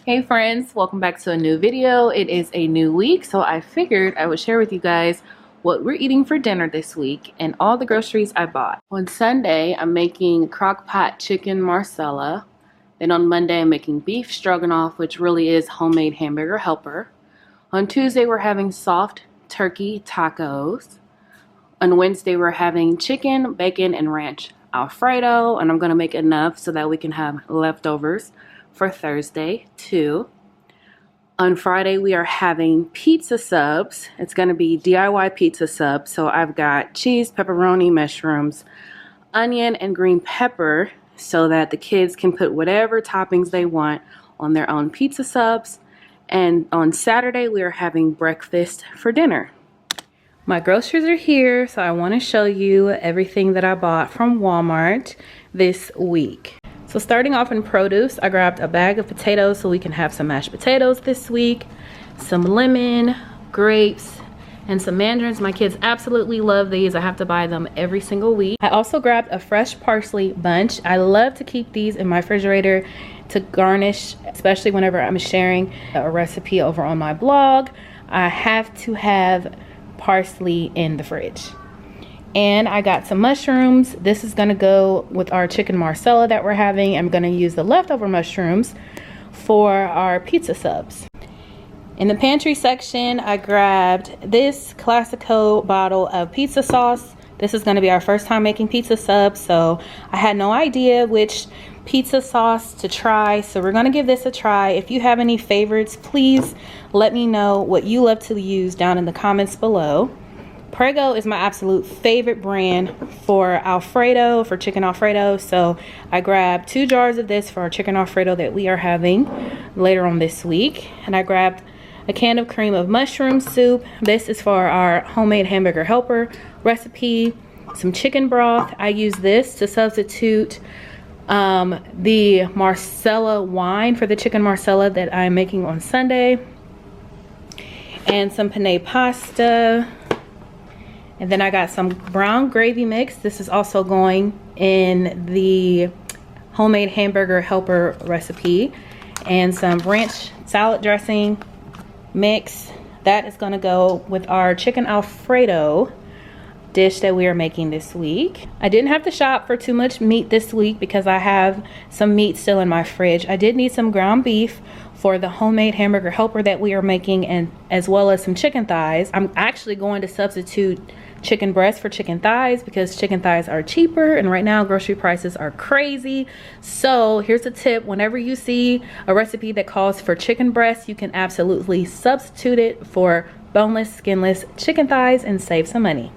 Hey friends, welcome back to a new video. It is a new week, so I figured I would share with you guys what we're eating for dinner this week and all the groceries I bought. On Sunday, I'm making crock pot chicken marsala. Then on Monday, I'm making beef stroganoff, which really is homemade hamburger helper. On Tuesday, we're having soft turkey tacos. On Wednesday, we're having chicken, bacon, and ranch Alfredo, and I'm gonna make enough so that we can have leftovers for Thursday too. On Friday, we are having pizza subs. It's gonna be DIY pizza subs. So I've got cheese, pepperoni, mushrooms, onion, and green pepper so that the kids can put whatever toppings they want on their own pizza subs. And on Saturday, we are having breakfast for dinner. My groceries are here, so I want to show you everything that I bought from Walmart this week. So starting off in produce, I grabbed a bag of potatoes so we can have some mashed potatoes this week, some lemon, grapes, and some mandarins. My kids absolutely love these. I have to buy them every single week. I also grabbed a fresh parsley bunch. I love to keep these in my refrigerator to garnish, especially whenever I'm sharing a recipe over on my blog. I have to have parsley in the fridge. And I got some mushrooms. This is gonna go with our chicken marsala that we're having. I'm gonna use the leftover mushrooms for our pizza subs. In the pantry section, I grabbed this Classico bottle of pizza sauce. This is gonna be our first time making pizza subs, so I had no idea which pizza sauce to try, so we're gonna give this a try. If you have any favorites, please let me know what you love to use down in the comments below. Prego is my absolute favorite brand for Alfredo, for chicken Alfredo. So I grabbed 2 jars of this for our chicken Alfredo that we are having later on this week. And I grabbed a can of cream of mushroom soup. This is for our homemade hamburger helper recipe. Some chicken broth. I use this to substitute the Marsala wine for the chicken Marsala that I'm making on Sunday. And some penne pasta. And then I got some brown gravy mix. This is also going in the homemade hamburger helper recipe. And some ranch salad dressing mix. That is gonna go with our chicken Alfredo dish that we are making this week. I didn't have to shop for too much meat this week because I have some meat still in my fridge. I did need some ground beef for the homemade hamburger helper that we are making, and as well as some chicken thighs. I'm actually going to substitute chicken breast for chicken thighs because chicken thighs are cheaper, and right now grocery prices are crazy. So here's a tip: whenever you see a recipe that calls for chicken breast, you can absolutely substitute it for boneless, skinless chicken thighs and save some money.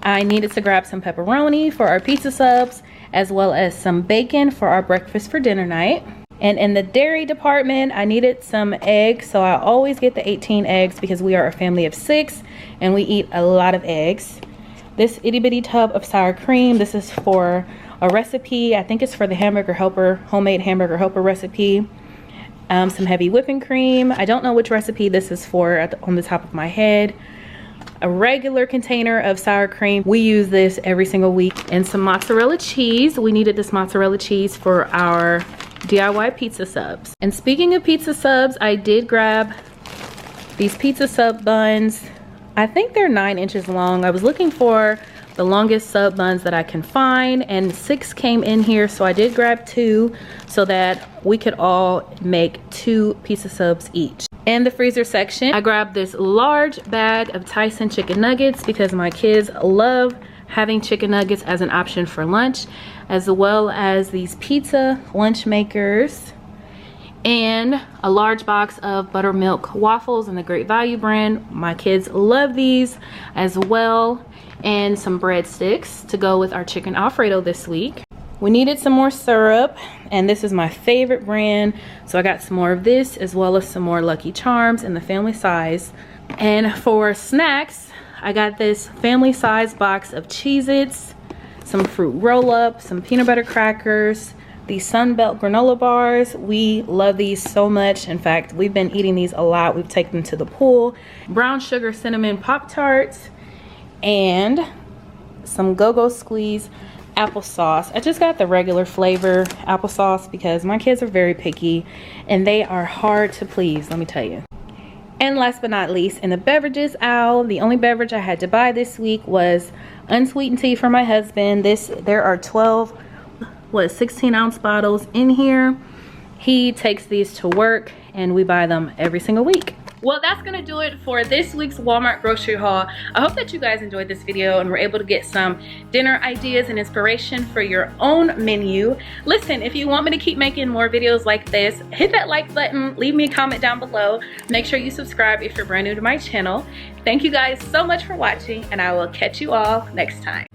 I needed to grab some pepperoni for our pizza subs, as well as some bacon for our breakfast for dinner night. And in the dairy department, I needed some eggs, so I always get the 18 eggs because we are a family of 6 and we eat a lot of eggs. This itty bitty tub of sour cream, this is for a recipe. I think it's for the hamburger helper, homemade hamburger helper recipe. Some heavy whipping cream. I don't know which recipe this is for on the top of my head. A regular container of sour cream. We use this every single week. And some mozzarella cheese. We needed this mozzarella cheese for our DIY pizza subs. And speaking of pizza subs, I did grab these pizza sub buns. I think they're 9 inches long. I was looking for the longest sub buns that I can find, and 6 came in here, so I did grab 2 so that we could all make 2 pizza subs each. In the freezer section, I grabbed this large bag of Tyson chicken nuggets because my kids love having chicken nuggets as an option for lunch, as well as these pizza lunch makers, and a large box of buttermilk waffles in the Great Value brand. My kids love these as well, and some breadsticks to go with our chicken Alfredo this week. We needed some more syrup, and this is my favorite brand, so I got some more of this as well as some more Lucky Charms in the family size. And for snacks, I got this family size box of Cheez-Its, some fruit roll-up, some peanut butter crackers, these Sunbelt granola bars. We love these so much. In fact, we've been eating these a lot. We've taken them to the pool. Brown sugar cinnamon Pop-Tarts, and some Go-Go Squeeze applesauce. I just got the regular flavor applesauce because my kids are very picky and they are hard to please, let me tell you. And last but not least, in the beverages aisle, the only beverage I had to buy this week was unsweetened tea for my husband. There are 16-ounce bottles in here. He takes these to work and we buy them every single week. Well, that's gonna do it for this week's Walmart grocery haul. I hope that you guys enjoyed this video and were able to get some dinner ideas and inspiration for your own menu. Listen, if you want me to keep making more videos like this, hit that like button, leave me a comment down below. Make sure you subscribe if you're brand new to my channel. Thank you guys so much for watching, and I will catch you all next time.